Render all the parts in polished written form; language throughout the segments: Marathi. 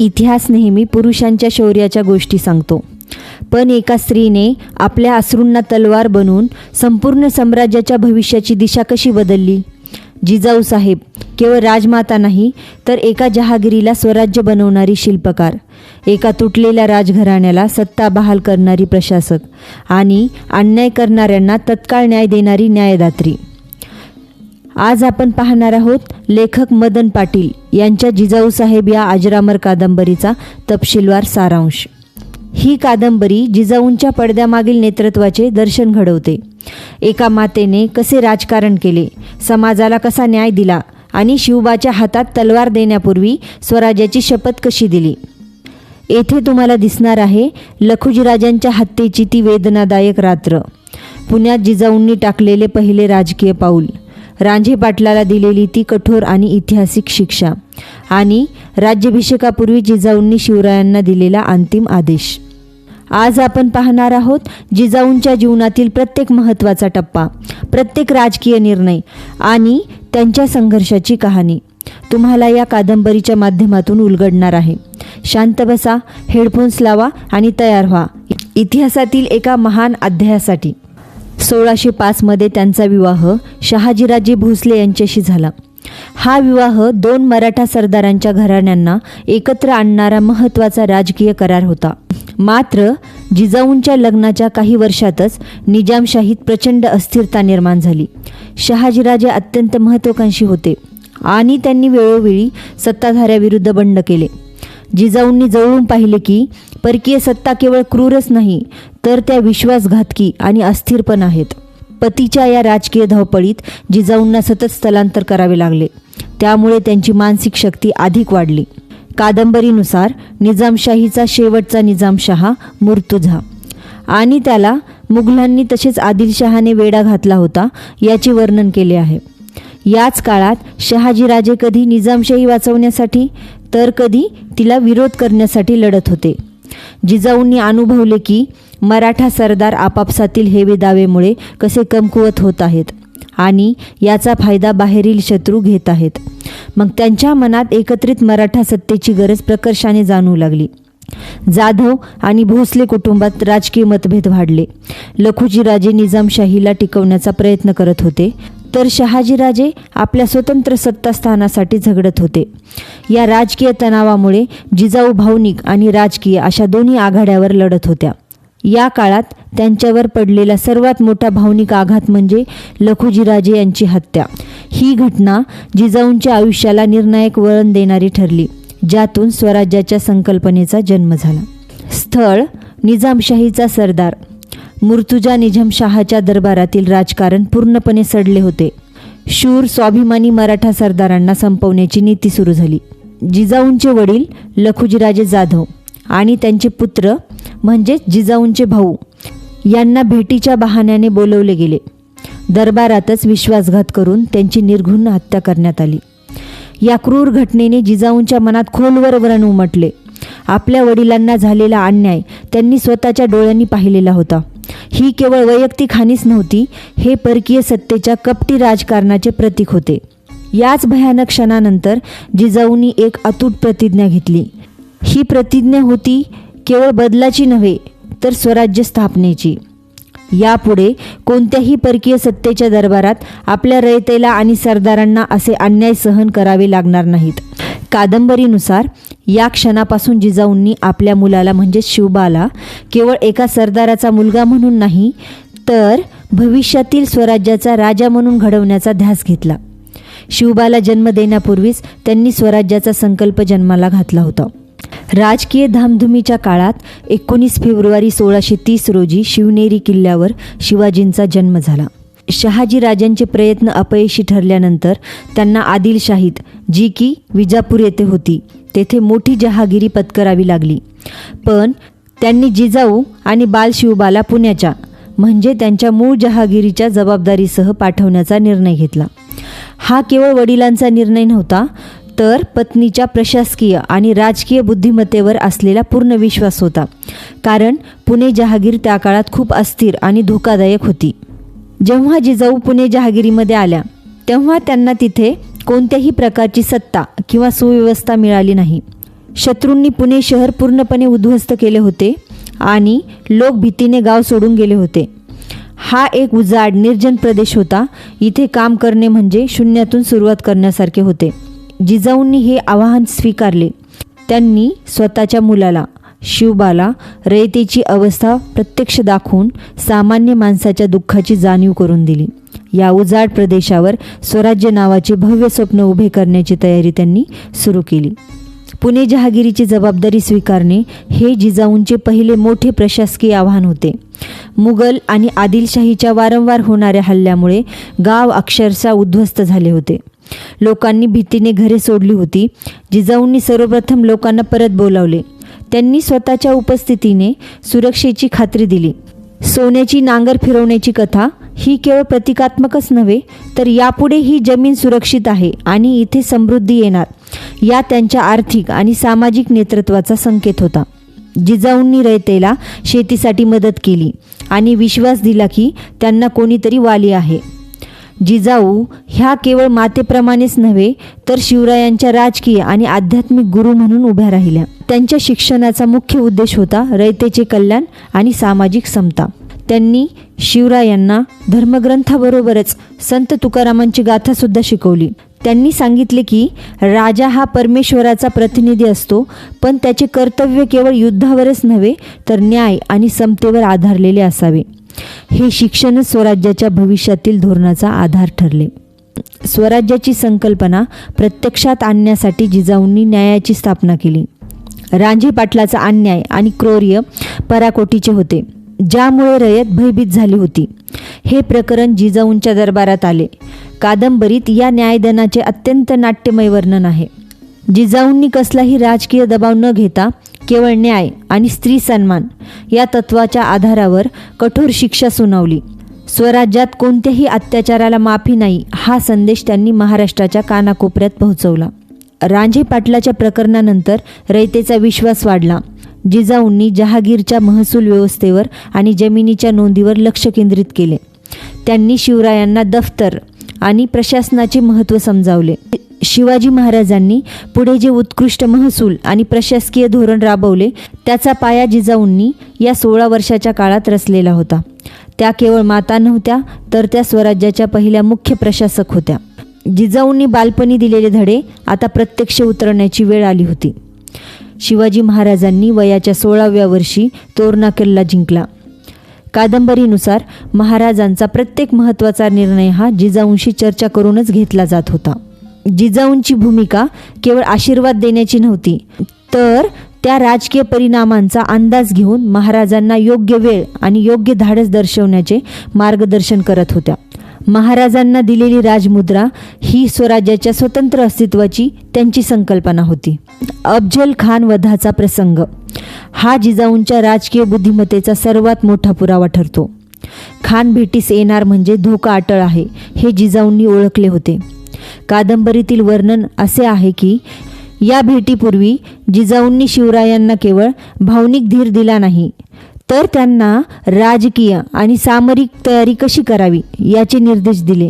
इतिहास नेहमी पुरुषांच्या शौर्याच्या गोष्टी सांगतो, पण एका स्त्रीने आपल्या अश्रूंना तलवार बनवून संपूर्ण साम्राज्याच्या भविष्याची दिशा कशी बदलली. जिजाऊ साहेब केवळ राजमाता नाही, तर एका जहागिरीला स्वराज्य बनवणारी शिल्पकार, एका तुटलेल्या राजघराण्याला सत्ता बहाल करणारी प्रशासक आणि अन्याय करणाऱ्यांना तत्काळ न्याय देणारी न्यायदात्री. आज आपण पाहणार आहोत लेखक मदन पाटील यांच्या जिजाऊ साहेब या अजरामर कादंबरीचा तपशीलवार सारांश. ही कादंबरी जिजाऊंच्या पडद्यामागील नेतृत्वाचे दर्शन घडवते. एका मातेने कसे राजकारण केले, समाजाला कसा न्याय दिला आणि शिवबाच्या हातात तलवार देण्यापूर्वी स्वराज्याची शपथ कशी दिली. येथे तुम्हाला दिसणार आहे लखुजीराजांच्या हत्येची ती वेदनादायक रात्र, पुण्यात जिजाऊंनी टाकलेले पहिले राजकीय पाऊल, रांझे पाटलाला दिलेली ती कठोर आणि ऐतिहासिक शिक्षा आणि राज्याभिषेकापूर्वी जिजाऊंनी शिवरायांना दिलेला अंतिम आदेश. आज आपण पाहणार आहोत जिजाऊंच्या जीवनातील प्रत्येक महत्त्वाचा टप्पा, प्रत्येक राजकीय निर्णय आणि त्यांच्या संघर्षाची कहाणी तुम्हाला या कादंबरीच्या माध्यमातून उलगडणार आहे. शांत बसा, हेडफोन्स लावा आणि तयार व्हा इतिहासातील एका महान अध्यायासाठी. 1605 त्यांचा विवाह शहाजीराजे भोसले यांच्याशी झाला. हा विवाह 2 मराठा सरदारांच्या घराण्यांना एकत्र आणणारा महत्त्वाचा राजकीय करार होता. मात्र जिजाऊंच्या लग्नाच्या काही वर्षातच निजामशाहीत प्रचंड अस्थिरता निर्माण झाली. शहाजीराजे अत्यंत महत्त्वाकांक्षी होते आणि त्यांनी वेळोवेळी सत्ताधाऱ्याविरुद्ध बंड केले. जिजाऊंनी जवळून पाहिले की परकीय सत्ता केवळ क्रूरच नाही, तर त्या विश्वासघातकी आणि अस्थिर पण आहेत. पतीच्या या राजकीय धावपळीत जिजाऊंना सतत स्थलांतर करावे लागले, त्यामुळे त्यांची मानसिक शक्ती अधिक वाढली. कादंबरीनुसार निजामशाहीचा शेवटचा निजामशहा मुर्तुझा आणि त्याला मुघलांनी तसेच आदिलशहाने वेढा घातला होता याचे वर्णन केले आहे. याच काळात शहाजीराजे कधी निजामशाही वाचवण्यासाठी तर कधी तिला विरोध करण्यासाठी लढत होते. जिजाऊंनी अनुभवले की मराठा सरदार आपापसातील हेवे दावेमुळे कसे कमकुवत होत आहेत आणि याचा फायदा बाहेरील शत्रू घेत आहेत. मग त्यांच्या मनात एकत्रित मराठा सत्तेची गरज प्रकर्षाने जाणवू लागली. जाधव आणि भोसले कुटुंबात राजकीय मतभेद वाढले. लखुजीराजे निजामशाहीला टिकवण्याचा प्रयत्न करत होते, तर शहाजीराजे आपल्या स्वतंत्र सत्तास्थानासाठी झगडत होते. या राजकीय तणावामुळे जिजाऊ भावनिक आणि राजकीय अशा दोन्ही आघाड्यावर लढत होत्या. या काळात त्यांच्यावर पडलेला सर्वात मोठा भावनिक आघात म्हणजे लखुजीराजे यांची हत्या. ही घटना जिजाऊंच्या आयुष्याला निर्णायक वळण देणारी ठरली, ज्यातून स्वराज्याच्या संकल्पनेचा जन्म झाला. स्थळ निजामशाहीचा सरदार. मुर्तुझा निजामशहाच्या दरबारातील राजकारण पूर्णपणे सडले होते. शूर स्वाभिमानी मराठा सरदारांना संपवण्याची नीती सुरू झाली. जिजाऊंचे वडील लखुजीराजे जाधव आणि त्यांचे पुत्र म्हणजे जिजाऊंचे भाऊ यांना भेटीच्या बहाण्याने बोलवले गेले. दरबारातच विश्वासघात करून त्यांची निर्घृण हत्या करण्यात आली. या क्रूर घटनेने जिजाऊंच्या मनात खोलवर व्रण उमटले. आपल्या वडिलांना झालेला अन्याय त्यांनी स्वतःच्या डोळ्यांनी पाहिलेला होता. ही केवळ वैयक्तिक हानीच नव्हती, हे परकीय सत्तेच्या कपटी राजकारणाचे प्रतीक होते. याच भयानक क्षणानंतर जिजाऊंनी एक अतूट प्रतिज्ञा घेतली. ही प्रतिज्ञा होती केवळ बदलाची नव्हे, तर स्वराज्य स्थापनेची. यापुढे कोणत्याही परकीय सत्तेच्या दरबारात आपल्या रयतेला आणि सरदारांना असे अन्याय सहन करावे लागणार नाहीत. कादंबरीनुसार या क्षणापासून जिजाऊंनी आपल्या मुलाला म्हणजेच शिवबाला केवळ एका सरदाराचा मुलगा म्हणून नाही, तर भविष्यातील स्वराज्याचा राजा म्हणून घडवण्याचा ध्यास घेतला. शिवबाला जन्म देण्यापूर्वीच त्यांनी स्वराज्याचा संकल्प जन्माला घातला होता. राजकीय धामधुमीच्या काळात 19 फेब्रुवारी 1630 रोजी शिवनेरी किल्ल्यावर शिवाजींचा जन्म झाला. शहाजीराजांचे प्रयत्न अपयशी ठरल्यानंतर त्यांना आदिलशाहीत, जी की विजापूर येथे होती, तेथे मोठी जहागिरी पत्करावी लागली. पण त्यांनी जिजाऊ आणि बालशिवबाला पुण्याच्या म्हणजे त्यांच्या मूळ जहागिरीच्या जबाबदारीसह पाठवण्याचा निर्णय घेतला. हा केवळ वडिलांचा निर्णय नव्हता, तर पत्नीच्या प्रशासकीय आणि राजकीय बुद्धिमत्तेवर असलेला पूर्ण विश्वास होता. कारण पुणे जहागीर त्या काळात खूप अस्थिर आणि धोकादायक होती. जेव्हा जिजाऊ पुणे जहागिरीमध्ये आल्या तेव्हा त्यांना तिथे कोणत्याही प्रकारची सत्ता किंवा सुव्यवस्था मिळाली नाही. शत्रूंनी पुणे शहर पूर्णपणे उद्ध्वस्त केले होते आणि लोक भीतीने गाव सोडून गेले होते. हा एक उजाड निर्जन प्रदेश होता. इथे काम करणे म्हणजे शून्यातून सुरुवात करण्यासारखे होते. जिजाऊंनी हे आवाहन स्वीकारले. त्यांनी स्वतःच्या मुलाला शिवबाला रयतेची अवस्था प्रत्यक्ष दाखवून सामान्य माणसाच्या दुःखाची जाणीव करून दिली. या उजाड प्रदेशावर स्वराज्य नावाचे भव्य स्वप्न उभे करण्याची तयारी त्यांनी सुरू केली. पुणे जहागिरीची जबाबदारी स्वीकारणे हे जिजाऊंचे पहिले मोठे प्रशासकीय आव्हान होते. मुघल आणि आदिलशाहीच्या वारंवार होणाऱ्या हल्ल्यामुळे गाव अक्षरशः उद्ध्वस्त झाले होते. लोकांनी भीतीने घरे सोडली होती. जिजाऊंनी सर्वप्रथम लोकांना परत बोलावले. त्यांनी स्वतःच्या उपस्थितीने सुरक्षेची खात्री दिली. सोन्याची नांगर फिरवण्याची कथा ही केवळ प्रतिकात्मकच नव्हे, तर यापुढे ही जमीन सुरक्षित आहे आणि इथे समृद्धी येणार, या त्यांच्या आर्थिक आणि सामाजिक नेतृत्वाचा संकेत होता. जिजाऊंनी रयतेला शेतीसाठी मदत केली आणि विश्वास दिला की त्यांना कोणीतरी वाली आहे. जिजाऊ ह्या केवळ मातेप्रमाणेच नव्हे, तर शिवरायांच्या राजकीय आणि आध्यात्मिक गुरु म्हणून उभ्या राहिल्या. त्यांच्या शिक्षणाचा मुख्य उद्देश होता रयतेचे कल्याण आणि सामाजिक समता. त्यांनी शिवरायांना धर्मग्रंथाबरोबरच संत तुकारामांची गाथासुद्धा शिकवली. त्यांनी सांगितले की राजा हा परमेश्वराचा प्रतिनिधी असतो, पण त्याचे कर्तव्य केवळ युद्धावरच नव्हे, तर न्याय आणि समतेवर आधारलेले असावे. हे शिक्षणच स्वराज्याच्या भविष्यातील धोरणाचा आधार ठरले. स्वराज्याची संकल्पना प्रत्यक्षात आणण्यासाठी जिजाऊंनी न्यायाची स्थापना केली. रांझे पाटलाचा अन्याय आणि क्रौर्य पराकोटीचे होते, ज्यामुळे रयत भयभीत झाली होती. हे प्रकरण जिजाऊंच्या दरबारात आले. कादंबरीत या न्यायदानाचे अत्यंत नाट्यमय वर्णन आहे. जिजाऊंनी कसलाही राजकीय दबाव न घेता केवळ न्याय आणि स्त्री सन्मान या तत्वाच्या आधारावर कठोर शिक्षा सुनावली. स्वराज्यात कोणत्याही अत्याचाराला माफी नाही, हा संदेश त्यांनी महाराष्ट्राच्या कानाकोपऱ्यात पोहोचवला. रांझे पाटलाच्या प्रकरणानंतर रयतेचा विश्वास वाढला. जिजाऊंनी जहागीरच्या महसूल व्यवस्थेवर आणि जमिनीच्या नोंदीवर लक्ष केंद्रित केले. त्यांनी शिवरायांना दफ्तर आणि प्रशासनाचे महत्त्व समजावले. शिवाजी महाराजांनी पुढे जे उत्कृष्ट महसूल आणि प्रशासकीय धोरण राबवले, त्याचा पाया जिजाऊंनी या 16 वर्षाच्या काळात रचलेला होता. त्या केवळ माता नव्हत्या, तर त्या स्वराज्याच्या पहिल्या मुख्य प्रशासक होत्या. जिजाऊंनी बालपणी दिलेले धडे आता प्रत्यक्ष उतरण्याची वेळ आली होती. शिवाजी महाराजांनी वयाच्या 16व्या वर्षी तोरणा किल्ला जिंकला. कादंबरीनुसार महाराजांचा प्रत्येक महत्त्वाचा निर्णय हा जिजाऊंशी चर्चा करूनच घेतला जात होता. जिजाऊंची भूमिका केवळ आशीर्वाद देण्याची नव्हती, तर त्या राजकीय परिणामांचा अंदाज घेऊन महाराजांना योग्य वेळ आणि योग्य धाडस दर्शवण्याचे मार्गदर्शन करत होत्या. महाराजांना दिलेली राजमुद्रा ही स्वराज्याच्या स्वतंत्र अस्तित्वाची त्यांची संकल्पना होती. अफजल खान वधाचा प्रसंग हा जिजाऊंच्या राजकीय बुद्धिमत्तेचा सर्वात मोठा पुरावा ठरतो. खान भेटीस येणार म्हणजे धोका अटळ आहे, हे जिजाऊंनी ओळखले होते. कादंबरीतील वर्णन असे आहे की या भेटीपूर्वी जिजाऊंनी शिवरायांना केवळ भावनिक धीर दिला नाही, तर त्यांना राजकीय आणि सामरिक तयारी कशी करावी याचे निर्देश दिले.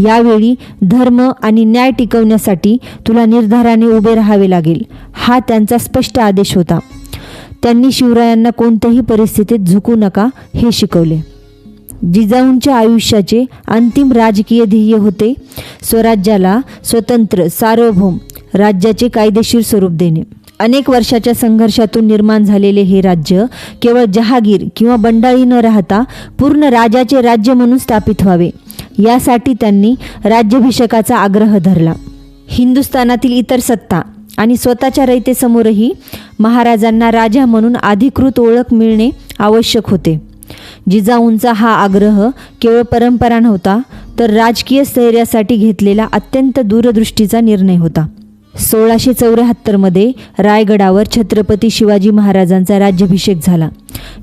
यावेळी धर्म आणि न्याय टिकवण्यासाठी तुला निर्धाराने उभे राहावे लागेल, हा त्यांचा स्पष्ट आदेश होता. त्यांनी शिवरायांना कोणत्याही परिस्थितीत झुकू नका हे शिकवले. जिजाऊंच्या आयुष्याचे अंतिम राजकीय ध्येय होते स्वराज्याला स्वतंत्र सार्वभौम राज्याचे कायदेशीर स्वरूप देणे. अनेक वर्षाच्या संघर्षातून निर्माण झालेले हे राज्य केवळ जहागीर किंवा बंडाळी न राहता पूर्ण राजाचे राज्य म्हणून स्थापित व्हावे, यासाठी त्यांनी राज्याभिषेकाचा आग्रह धरला. हिंदुस्थानातील इतर सत्ता आणि स्वतःच्या रयतेसमोरही महाराजांना राजा म्हणून अधिकृत ओळख मिळणे आवश्यक होते. जिजाऊंचा हा आग्रह केवळ परंपरा नव्हता, तर राजकीय स्थैर्यासाठी घेतलेला अत्यंत दूरदृष्टीचा निर्णय होता. 1674 रायगडावर छत्रपती शिवाजी महाराजांचा राज्याभिषेक झाला.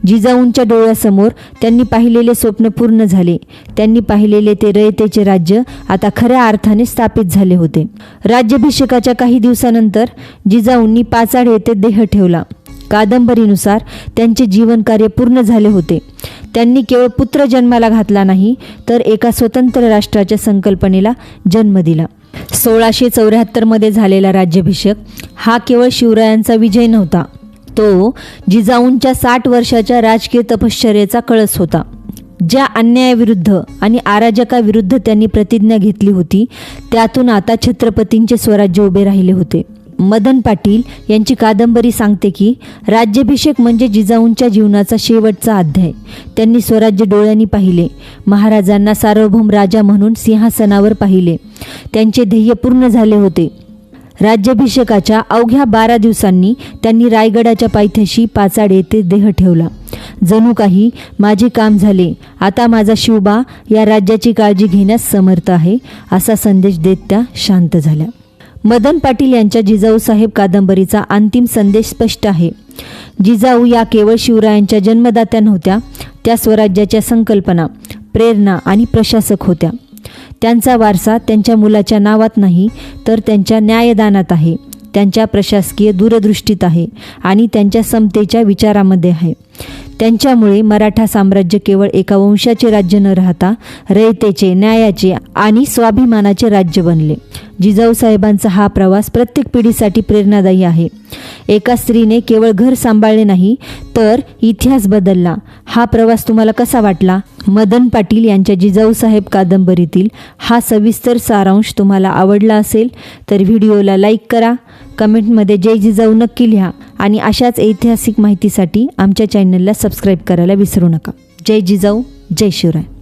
जिजाऊंच्या डोळ्यासमोर त्यांनी पाहिलेले स्वप्न पूर्ण झाले. त्यांनी पाहिलेले ते रयतेचे राज्य आता खऱ्या अर्थाने स्थापित झाले होते. राज्याभिषेकाच्या काही दिवसानंतर जिजाऊंनी पाचाड येथे देह ठेवला. कादंबरीनुसार त्यांचे जीवनकार्य पूर्ण झाले होते. त्यांनी केवळ पुत्र जन्माला घातला नाही, तर एका स्वतंत्र राष्ट्राच्या संकल्पनेला जन्म दिला. 1674 झालेला राज्याभिषेक हा केवळ शिवरायांचा विजय नव्हता, तो जिजाऊंच्या 60 वर्षाच्या राजकीय तपश्चर्येचा कळस होता. ज्या अन्यायाविरुद्ध आणि अराजकाविरुद्ध त्यांनी प्रतिज्ञा घेतली होती, त्यातून आता छत्रपतींचे स्वराज्य उभे राहिले होते. मदन पाटील यांची कादंबरी सांगते की राज्याभिषेक म्हणजे जिजाऊंच्या जीवनाचा शेवटचा अध्याय. त्यांनी स्वराज्य डोळ्यांनी पाहिले, महाराजांना सार्वभौम राजा म्हणून सिंहासनावर पाहिले. त्यांचे ध्येय पूर्ण झाले होते. राज्याभिषेकाच्या अवघ्या 12 दिवसांनी त्यांनी रायगडाच्या पायथ्याशी पाचाड येथे देह ठेवला. जणू काही माझे काम झाले, आता माझा शिवबा या राज्याची काळजी घेण्यास समर्थ आहे, असा संदेश देत त्या शांत झाल्या. मदन पाटील यांच्या जिजाऊ साहेब कादंबरीचा अंतिम संदेश स्पष्ट आहे. जिजाऊ या केवळ शिवरायांच्या जन्मदात्या नव्हत्या, त्या स्वराज्याच्या संकल्पना, प्रेरणा आणि प्रशासक होत्या. त्यांचा वारसा त्यांच्या मुलाच्या नावात नाही, तर त्यांच्या न्यायदानात आहे, त्यांच्या प्रशासकीय दूरदृष्टीत आहे आणि त्यांच्या समतेच्या विचारामध्ये आहे. त्यांच्यामुळे मराठा साम्राज्य केवळ एका वंशाचे राज्य न राहता रयतेचे, न्यायाचे आणि स्वाभिमानाचे राज्य बनले. जिजाऊ साहेबांचा हा प्रवास प्रत्येक पिढीसाठी प्रेरणादायी आहे. एका स्त्रीने केवळ घर सांभाळले नाही, तर इतिहास बदलला. हा प्रवास तुम्हाला कसा वाटला? मदन पाटील यांच्या जिजाऊ साहेब कादंबरीतील हा सविस्तर सारांश तुम्हाला आवडला असेल तर व्हिडिओला लाईक करा, कमेंटमध्ये जय जिजाऊ नक्की लिहा आणि अशाच ऐतिहासिक माहितीसाठी आमच्या चॅनलला सबस्क्राईब करायला विसरू नका. जय जिजाऊ, जय शिवराय.